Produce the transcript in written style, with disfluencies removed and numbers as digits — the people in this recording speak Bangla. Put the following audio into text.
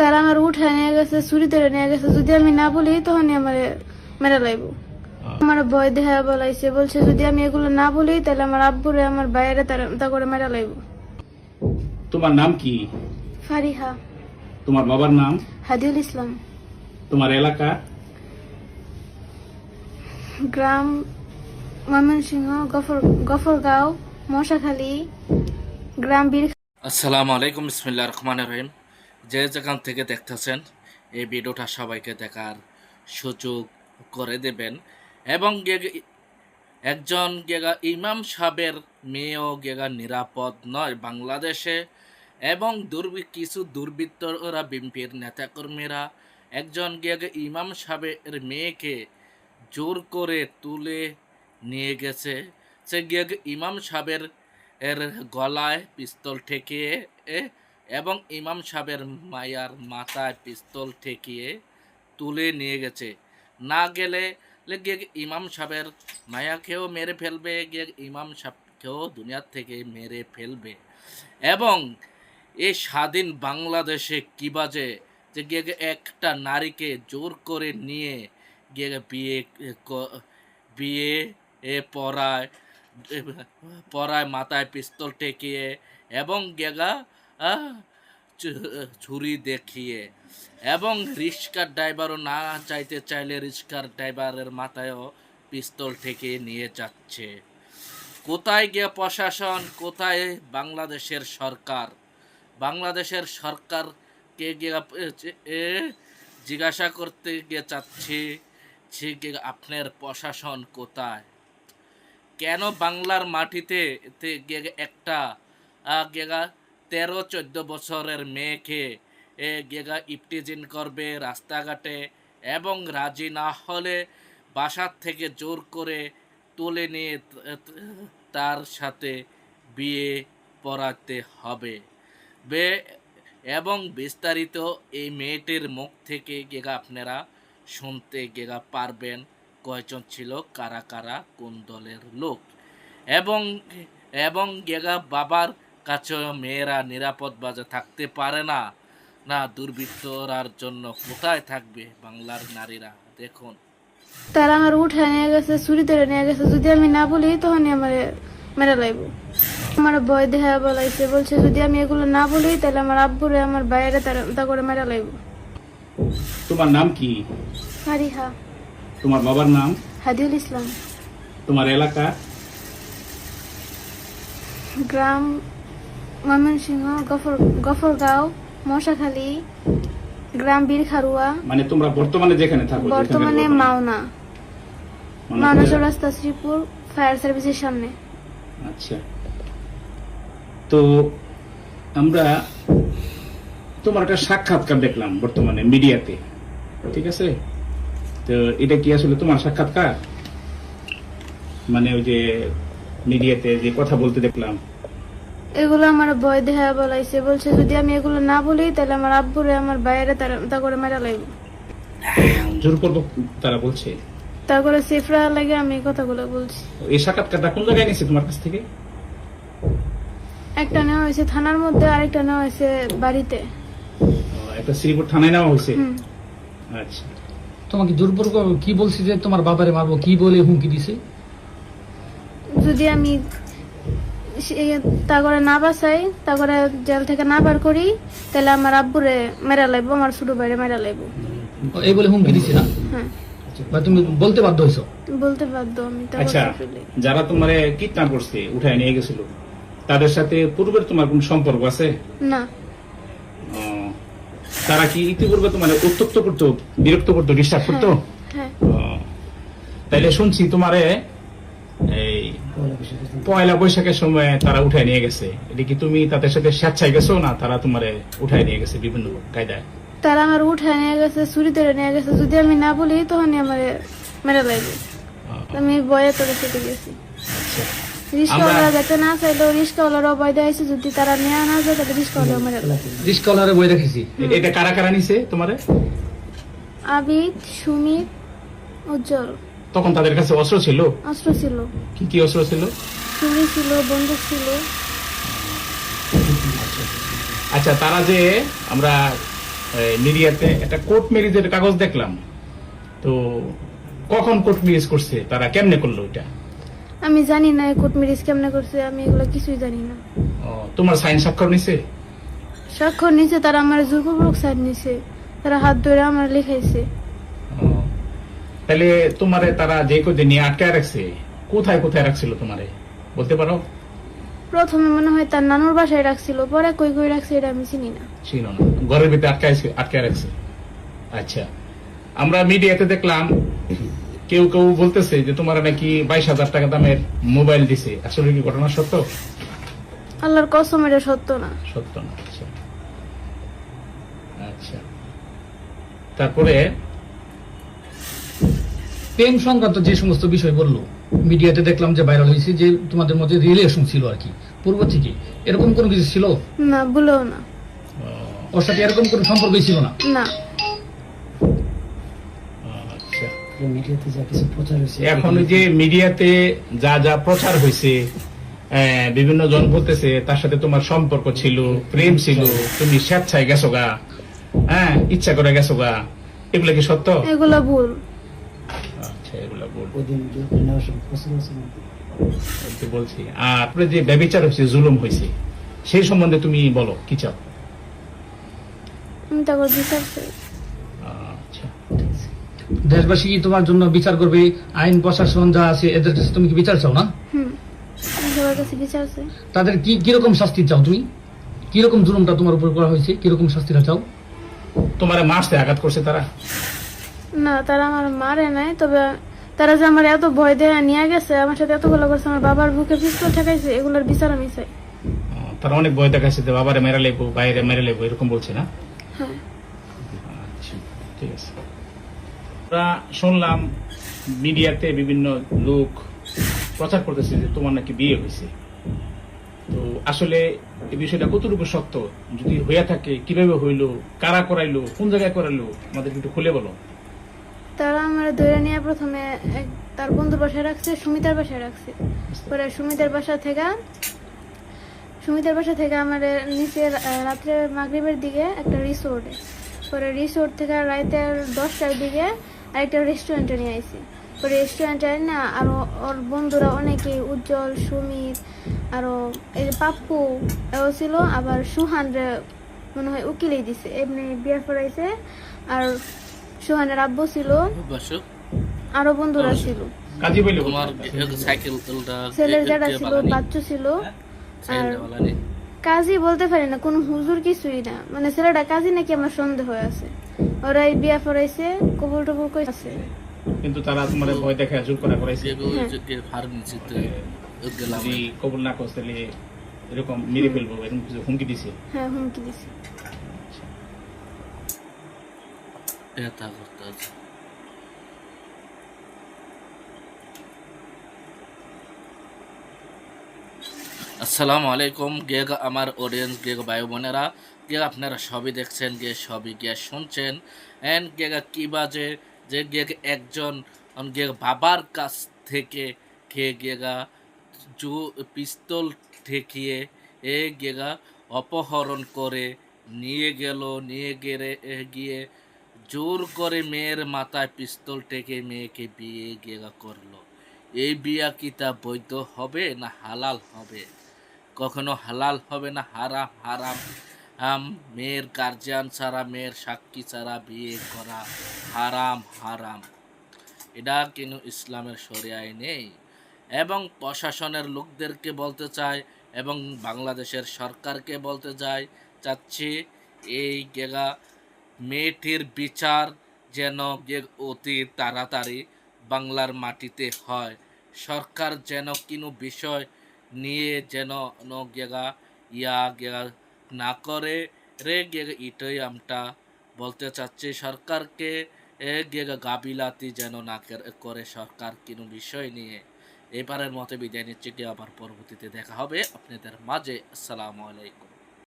তারা আমার উঠায় নিয়ে গেছে, চুরি করে নিয়ে গেছে। যদি আমি না বলি তখনই আমার মেরে লাইব। আমার ভয় দেখা বলাইছে, বলছে যদি আমি এগুলো না বলি তাহলে আমার আব্বুরে আমার বাইরে তা করে মেরে লাইব। তোমার নাম কি? ফারিহা। তোমার বাবার নাম? হাদিউল ইসলাম। তোমার এলাকা? গ্রাম ময়মনসিংহ, গফরগাঁও, মশাখালী, গ্রাম বীর। আসসালামু আলাইকুম, বিসমিল্লাহির রহমানির রহিম। যে যেখান থেকে দেখতেছেন এই ভিডিওটা সবাইকে দেখার সুযোগ করে দেবেন। এবং একজন ইমাম সাহেবের মেয়েও নিরাপদ নয় বাংলাদেশে। এবং কিছু দুর্বৃত্তরা বিএনপির নেতাকর্মীরা একজন ইমাম সাহেবের মেয়েকে জোর করে তুলে নিয়ে গেছে। সে ইমাম সাহেবের গলায় পিস্তল ঠেকিয়ে এবং ইমাম সাহেবের মায়ার মাথায় পিস্তল ঠেকিয়ে তুলে নিয়ে গেছে। না গেলে ইমাম সাহেবের মায়াকেও মেরে ফেলবে, ইমাম সাহেবকেও দুনিয়ার থেকে মেরে ফেলবে। এবং এই স্বাধীন বাংলাদেশে কি বাজে যে একটা নারীকে জোর করে নিয়ে বিয়ে পড়ায় মাথায় পিস্তল ঠেকিয়ে এবং ছুরি দেখিয়ে, এবং রিক্সার ড্রাইভারও না চাইতে চাইলে রিক্সার ড্রাইভারের মাথায়ও পিস্তল ঠেকিয়ে নিয়ে যাচ্ছে। কোথায় গিয়ে প্রশাসন, কোথায় বাংলাদেশের সরকার? বাংলাদেশের সরকারকে জিজ্ঞাসা করতে গিয়ে চাচ্ছি আপনার প্রশাসন কোথায়? কেন বাংলার মাটিতে একটা 13-14 বছরের মেয়েকে ইফটিজিং করবে রাস্তাঘাটে, এবং রাজি না হলে বাসার থেকে জোর করে তুলে নিয়ে তার সাথে বিয়ে পড়াতে হবে? এবং বিস্তারিত এই মেয়েটির মুখ থেকে আপনারা শুনতে পারবেন কয়জন ছিল, কারা কারা, কোন দলের লোক। এবং বাবার কাছে মেয়েরা নিরাপদ বাজে থাকতে পারে না, না দুর্বৃত্তরার জন্য কোথায় থাকবে বাংলার নারীরা? দেখুন, তারা আমার উঠায় নিয়ে গেছে, চুরি করে নিয়ে গেছে। যদি আমি না বলি তখনই আমার মেরে লাইব। আমার ভয় দেখা বলাইছে, বলছে যদি আমি এগুলো না বলি তাহলে আমার আব্বুরে আমার বাইরে তা করে মেরে লাইব। তোমার নাম কি? ফারিহা। তোমার বাবার নাম? হাদিউল ইসলাম। তোমার এলাকা? গ্রাম ময়মনসিংহ, গফরগাঁও, মশাখালী, গ্রাম বীরখারুয়া। মানে তোমরা বর্তমানে যেখানে থাকো? বর্তমানে মাওনা চৌরাস্তা, শ্রীপুর ফায়ার সার্ভিসের সামনে। আচ্ছা, তো আমরা তোমার একটা সাক্ষাৎকার দেখলাম বর্তমানে মিডিয়াতে, ঠিক আছে? তো এটা কি আসলে তোমার সাক্ষাৎকার? মানে ওই যে মিডিয়াতে যে কথা বলতে দেখলাম, এগুলো আমার ভয় দেখা বলাইছে, বলছে যদি আমি এগুলো না বলি তাহলে আমার আব্বুরে আমার বাইরে তা করে মেরে লাইব। জোর করবো তারা বলছে। তারপরে সেফরা লাগে আমি কথাগুলো বলছি। এই সাক্ষাৎকারটা কোন জায়গায় নিয়েছে তোমার কাছ থেকে? একটা নেওয়া হয়েছে থানার মধ্যে, আরেকটা নেওয়া হয়েছে বাড়িতে। একটা শ্রীপুর থানায় নেওয়া হয়েছে। আচ্ছা, তোমাকে জোরপূর্বক কি বলছি যে তোমার বাবারে মারবো, কি বলে হুমকি দিছে? যদি আমি তা করে না বাঁচাই, তা করে জেল থেকে না বার করি, তাহলে আমার আব্বুরে মেরা লাইবো, আমার ছোট ভাইরে মেরা লাইবো। এই বলে হুমকি দিছে না? হ্যাঁ। বা তুমি বলতে বাধ্য হইছো? বলতে বাধ্য আমি। আচ্ছা, যারা তোমারে কিডন্যাপ করছে, উঠায় নিয়ে গেছিল, তাদের সাথে পূর্বের তোমার কোন সম্পর্ক আছে? না। তারা কি ইতিপূর্বে তোমার উত্তপ্ত করতো, বিরক্ত করতো, ডিস্টার্ব করতো? হ্যাঁ। তাইলে শুনছি তোমারে এই পয়লা বৈশাখের সময় তারা উঠায় নিয়ে গেছে। এটা কি তুমি তাদের সাথে স্বেচ্ছায় গেছো, না তারা তোমারে উঠায় নিয়ে গেছে বিভিন্ন কায়দায়? তারা আমার উঠায় নিয়ে গেছে, চুরি করে নিয়ে গেছে। যদি আমি না বলি তখনই আমার মেরে লাইবে। আমি ভয়ে তোর সাথে গেছি। রিস্কাওয়ালা যেতে না চাইলেও রিস্কাওয়ালারও ভয় দেখাইছে, যদি তারা নেওয়া না যায় তাহলে রিস্কাওয়ালাও মেরে লাইবে। রিস্কাওয়ালারে বই দেখেছি। এটা কারা কারা নিছে তোমারে? আবিদ, সুমিত, উজ্জ্বল। তখন তাদের কাছে অস্ত্র ছিল? অস্ত্র ছিল। কি কি অস্ত্র ছিল? ছুরি ছিল, বন্দুক ছিল। আচ্ছা, তারা যে আমরা মিডিয়াতে একটা কোর্ট ম্যারেজের কাগজ দেখলাম, তো কখন কোর্ট ম্যারেজ করছে, তারা কেমনে করলো এটা? আমি জানি না কোর্ট ম্যারেজ কেমনে করছে, আমি এগুলো কিছুই জানি না। তোমার সাইন স্বাক্ষর নিছে? স্বাক্ষর নিছে, তারা আমার জোরপূর্বক সাইন নিছে, তারা হাত ধরে আমার লেখাইছে। তাহলে তোমারে তারা যে কদিন নিয়ে আটকায় রাখছে, কোথায় কোথায় রাখছিল তোমারে বলতে পারো? প্রথমে মনে হয় তার নানুর বাসায় রাখছিল, পরে কই কই রাখছে এটা আমি চিনি না। ছিল না, ঘরের ভিতরে আটকায় রাখছে। আচ্ছা, আমরা মিডিয়াতে দেখলাম কেউ কেউ বলতেছে যে তোমার নাকি 22,000 টাকা দামের মোবাইল দিছে, আসলে কি ঘটনা সত্য? আল্লাহর কসম এটা সত্য না। সত্য না। আচ্ছা আচ্ছা, তারপরে প্রেম সংক্রান্ত যে সমস্ত বিষয় বললো, মিডিয়াতে দেখলাম যে ভাইরাল হয়েছে যে তোমাদের মধ্যে রিলেশন ছিল আর কি পূর্ব থেকে, এরকম কোনো কিছু ছিল? না, বলেও না। ওর সাথে এরকম কোনো সম্পর্কই ছিল না? না। আচ্ছা, মিডিয়াতে যা কিছু প্রচার হয়েছে, এখন ওই যে মিডিয়াতে যা যা প্রচার হয়েছে, বিভিন্ন জন বলতেছে তার সাথে তোমার সম্পর্ক ছিল, প্রেম ছিল, তুমি স্বেচ্ছায় গেছো গা, হ্যাঁ ইচ্ছা করে গেছো গা, এগুলো কি সত্য? এগুলা ভুল। আচ্ছা, এগুলো বল ওই দিন নেওয়ার সময় প্রশ্ন আছে না? বলতে বলছি। আর আপনার যে ব্যভিচার হয়েছে, জুলুম হয়েছে, সেই সম্বন্ধে তুমি বলো কি চাও? আমি তাকে বিচার চাই। আচ্ছা, দেশবাসী কি তোমার জন্য বিচার করবে? আইন প্রশাসন যা আছে এদের কাছে তুমি কি বিচার চাও না? আমি সবার কাছে বিচার চাই। তাদের কি কিরকম শাস্তি চাও তুমি? কিরকম জুলুমটা তোমার উপর করা হয়েছে, কিরকম শাস্তিটা চাও? তোমার মারতে আঘাত করছে তারা? না, তারা আমার মারে নাই, তবে তারা যে আমার এত ভয় দেয়া নিয়ে গেছে, আমার সাথে এতগুলো করছে, আমার বাবার বুকে পিস্তল ঠেকাইছে, এগুলোর বিচার আমি চাই। তারা অনেক ভয় দেখাচ্ছে যে বাবারে মেরে লেবো, বাইরে মেরে লেবো, এরকম বলছে না? হ্যাঁ। আচ্ছা, ঠিক আছে। আমরা শুনলাম মিডিয়াতে বিভিন্ন লোক প্রচার করতেছে যে তোমার নাকি বিয়ে হয়েছে, তো আসলে এই বিষয়টা কতটুকু সত্য? যদি হইয়া থাকে কিভাবে হইলো, কারা করাইলো, কোন জায়গায় করাইলো, আমাদের একটু খুলে বলো। তারা আমার ধরে নিয়ে প্রথমে তার বন্ধুর বাসায় রাখছে, সুমিতার বাসায় রাখছে। পরে সুমিতার বাসা থেকে আমার নিচে রাত্রে মাগরিবের দিকে একটা রিসোর্টে, পরে রিসোর্ট থেকে রাতের 10টার দিকে আরেকটা রেস্টুরেন্টে নিয়ে আইছি। পরে রেস্টুরেন্টে না আরো ওর বন্ধুরা অনেকেই, উজ্জ্বল, সুমিত, আরো এই যে পাপ্পু এও ছিল, আবার সুহানরে মনে হয় উকিলেই দিছে, এমনি বিয়ে করাইছে। আর সুহানের আব্বু ছিল, বসো, আরো বন্ধুরা ছিল, কাজী বইলে তোমার সাইকেলটা ছেলের যারা ছিল, বাচ্চু ছিল। আর কাজী বলতে পারি না, কোন হুজুর কিছুই না, মানে ছেলেটা কাজী নাকি আমার সন্দেহ হয়ে আছে। ওরা এই বিয়া পড়াইছে, কবুল টবুল কইছে, কিন্তু তারা তোমার ভয় দেখা জোর করা করাইছে। গেলাম যদি কবুল না করতে তাহলে এরকম মেরে ফেলবো, এরকম কিছু হুমকি দিছে? হ্যাঁ, হুমকি দিছে। এটা করতে আছে। আসসালামু আলাইকুম গে আমার অডিয়েন্স, গে ভাই বোনেরা, গে আপনারা সবই দেখছেন, গে সবই গে শুনছেন। এন্ড গে কি বাজে যে গে একজন গে বাবার কাছ থেকে গেগা পিস্তল ঠেকিয়ে গেগা অপহরণ করে নিয়ে গিয়ে জোর করে মেয়ের মাথায় পিস্তল ঠেকে মেয়েকে বিয়ে গেগা করলো। এই বিয়া কি তা বৈধ হবে না হালাল হবে? কখনো হালাল হবে না, হারাম। হারাম। মেয়ের গার্জিয়ান ছাড়া, মেয়ের সাক্ষী ছাড়া বিয়ে করা হারাম। এটা কিন্তু ইসলামের শরিয়ায় নেই। এবং প্রশাসনের লোকদেরকে বলতে চাই, এবং বাংলাদেশের সরকারকে বলতে চাচ্ছি, এই গেগা মেয়েটির বিচার যেন অতি তাড়াতাড়ি বাংলার মাটিতে হয়। সরকার যেন কোনো বিষয় নিয়ে যেন গেগা না করে এটাই আমরা বলতে চাচ্ছি সরকারকে। গাবিলাতি যেন না করে সরকার কোনো বিষয় নিয়ে। এবারের মতো বিদায় নিচ্ছে, আবার পরবর্তীতে দেখা হবে আপনাদের মাঝে। আসসালামু আলাইকুম।